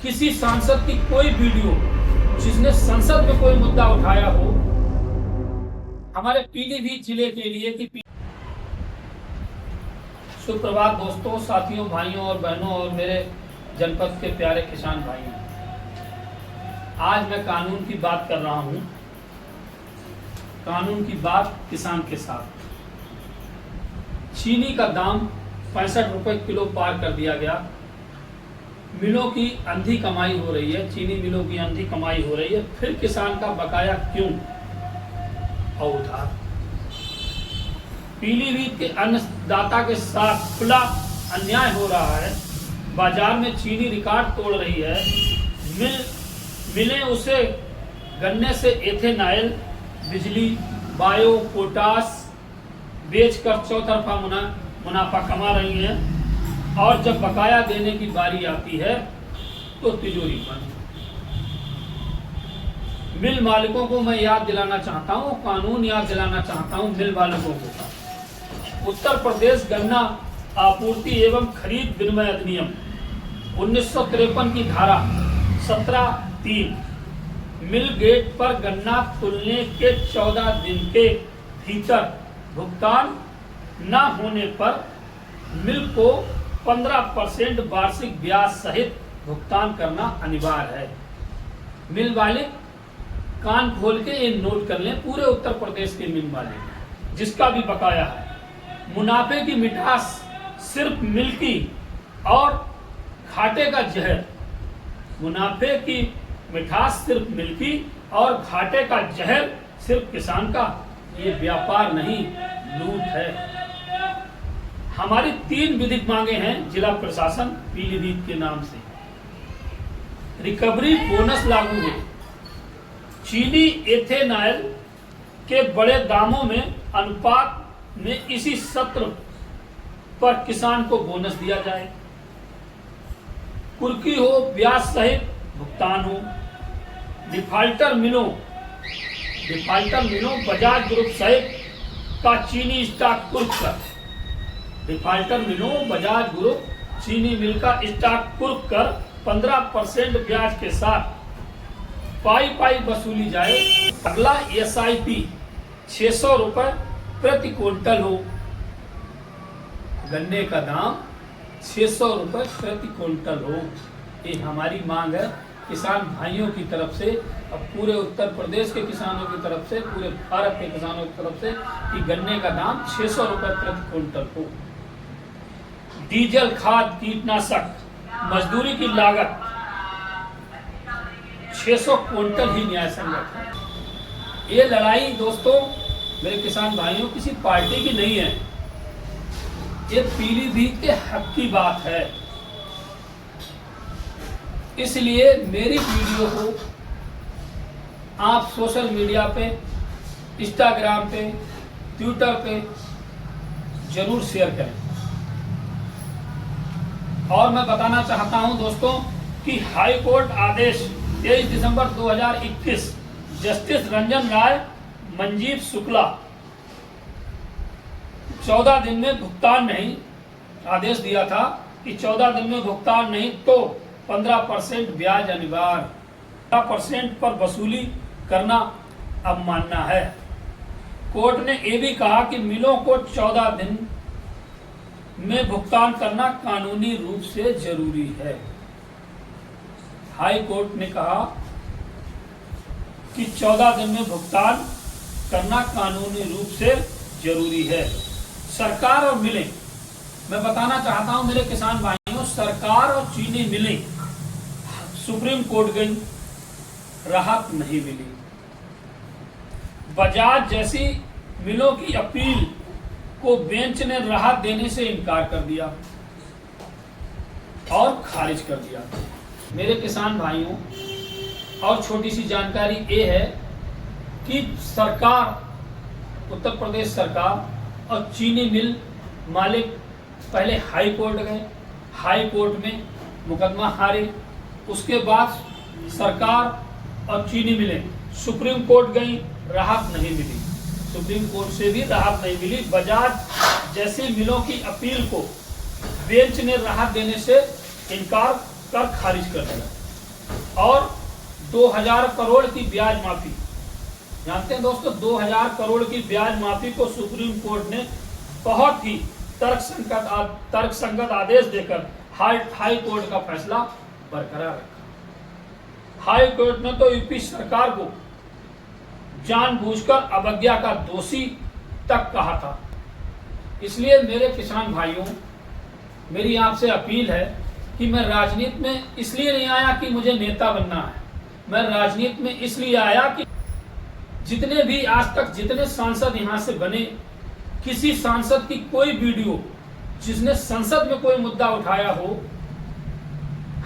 किसी सांसद की कोई वीडियो जिसने संसद में कोई मुद्दा उठाया हो हमारे पीलीभीत जिले के लिए कि सुप्रभात दोस्तों, साथियों, भाइयों और बहनों और मेरे जनपद के प्यारे किसान भाइयों। आज मैं कानून की बात कर रहा हूं, कानून की बात किसान के साथ। चीनी का दाम 65 रुपए किलो पार कर दिया गया। मिलों की अंधी कमाई हो रही है, चीनी मिलों की अंधी कमाई हो रही है। फिर किसान का बकाया क्यों और उधार? पीलीभीत के अन्नदाता के साथ खुला अन्याय हो रहा है। बाजार में चीनी रिकॉर्ड तोड़ रही है। मिलें उसे गन्ने से एथेनाइल, बिजली, बायो, पोटास बेचकर चौतरफा मुनाफा कमा रही हैं। और जब बकाया देने की बारी आती है तो तिजोरी बंद। मिल मालिकों को मैं याद दिलाना चाहता हूं, कानून याद दिलाना चाहता हूं मिल मालिकों को। उत्तर प्रदेश गन्ना आपूर्ति एवं खरीद विनिमय अधिनियम 1953 की धारा 17(3) मिल गेट पर गन्ना तुलने के 14 दिन के भीतर भुगतान न होने पर मिल को 15% वार्षिक ब्याज सहित भुगतान करना अनिवार्य है। मिल वाले कान खोल के ये नोट कर लें, पूरे उत्तर प्रदेश के मिल वाले जिसका भी बकाया है। मुनाफे की मिठास सिर्फ मिल की और घाटे का जहर। मुनाफे की मिठास सिर्फ मिल की और घाटे का जहर सिर्फ किसान का। ये व्यापार नहीं, लूट है। हमारी 3 विधिक मांगे हैं जिला प्रशासन पीलीभीत के नाम से। रिकवरी बोनस लागू हो। चीनी एथेनाइल के बड़े दामों में अनुपात में इसी सत्र पर किसान को बोनस दिया जाए। कुर्की हो, ब्याज सहित भुगतान हो। डिफाल्टर मिलों बजाज ग्रुप सहित का चीनी स्टॉक कुर्क कर। डिफाल्टर मिलों बजाज ग्रुप चीनी मिल का स्टॉक कुर्क कर 15% ब्याज के साथ पाई वसूली जाए। अगला SIP 600 रुपए प्रति क्विंटल हो। गन्ने का दाम 600 रुपए प्रति क्विंटल हो। ये हमारी मांग है किसान भाइयों की तरफ से, अब पूरे उत्तर प्रदेश के किसानों की तरफ से, पूरे भारत के किसानों की तरफ से कि गन्ने का दाम 600 रुपए प्रति क्विंटल हो। डीजल, खाद, कीटनाशक, मजदूरी की लागत 600 क्विंटल ही न्याय संगत है। ये लड़ाई दोस्तों मेरे किसान भाइयों किसी पार्टी की नहीं है, ये पीलीभीत के हक की बात है। इसलिए मेरी वीडियो को आप सोशल मीडिया पे, इंस्टाग्राम पे, ट्विटर पे जरूर शेयर करें। और मैं बताना चाहता हूं दोस्तों कि हाई कोर्ट आदेश 23 दिसंबर 2021 जस्टिस रंजन राय, मंजीव शुक्ला 14 दिन में भुगतान नहीं, आदेश दिया था कि 14 दिन में भुगतान नहीं तो 15% ब्याज अनिवार्य। 15% पर वसूली करना अब मानना है। कोर्ट ने यह भी कहा कि मिलों को 14 दिन में भुगतान करना कानूनी रूप से जरूरी है। हाई कोर्ट ने कहा कि 14 दिन में भुगतान करना कानूनी रूप से जरूरी है। सरकार और मिलें, मैं बताना चाहता हूं मेरे किसान भाइयों, सरकार और चीनी मिलें सुप्रीम कोर्ट गई, राहत नहीं मिली। बजाज जैसी मिलों की अपील को बेंच ने राहत देने से इनकार कर दिया और खारिज कर दिया। मेरे किसान भाइयों, और छोटी सी जानकारी ये है कि सरकार, उत्तर प्रदेश सरकार और चीनी मिल मालिक पहले हाई कोर्ट गए, हाई कोर्ट में मुकदमा हारे। उसके बाद सरकार और चीनी मिलें सुप्रीम कोर्ट गई, राहत नहीं मिली। सुप्रीम कोर्ट से भी राहत नहीं मिली। बजाज जैसी मिलों की अपील को बेंच ने राहत देने से इनकार कर खारिज कर दिया। और 2000 करोड़ की ब्याज माफी। जानते हैं दोस्तों, 2000 करोड़ की ब्याज माफी को सुप्रीम कोर्ट ने बहुत ही तर्कसंगत आदेश देकर हाई कोर्ट का फैसला बरकरार रखा। हाई कोर्ट ने तो यूपी सरकार को जानबूझकर अवज्ञा का दोषी तक कहा था। इसलिए मेरे किसान भाइयों, मेरी आपसे अपील है कि मैं राजनीति में इसलिए नहीं आया कि मुझे नेता बनना है। मैं राजनीति में इसलिए आया कि जितने भी आज तक जितने सांसद यहाँ से बने, किसी सांसद की कोई वीडियो जिसने संसद में कोई मुद्दा उठाया हो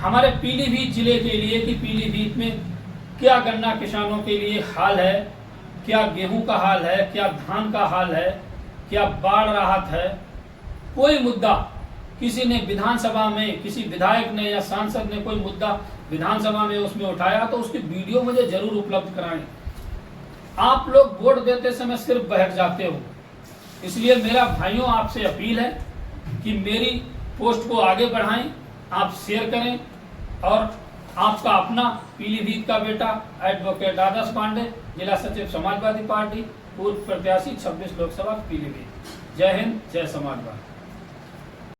हमारे पीलीभीत जिले के लिए कि पीलीभीत में क्या गन्ना किसानों के लिए हाल है, क्या गेहूं का हाल है, क्या धान का हाल है, क्या बाढ़ राहत है, कोई मुद्दा किसी ने विधानसभा में, किसी विधायक ने या सांसद ने कोई मुद्दा विधानसभा में उसमें उठाया तो उसकी वीडियो मुझे जरूर उपलब्ध कराएं। आप लोग वोट देते समय सिर्फ बहक जाते हो। इसलिए मेरा भाइयों आपसे अपील है कि मेरी पोस्ट को आगे बढ़ाएं, आप शेयर करें और आपका अपना पीलीभीत का बेटा एडवोकेट आदर्श पांडे, जिला सचिव समाजवादी पार्टी, पूर्व प्रत्याशी 26 लोकसभा पीलीभीत। जय हिंद, जय समाजवाद।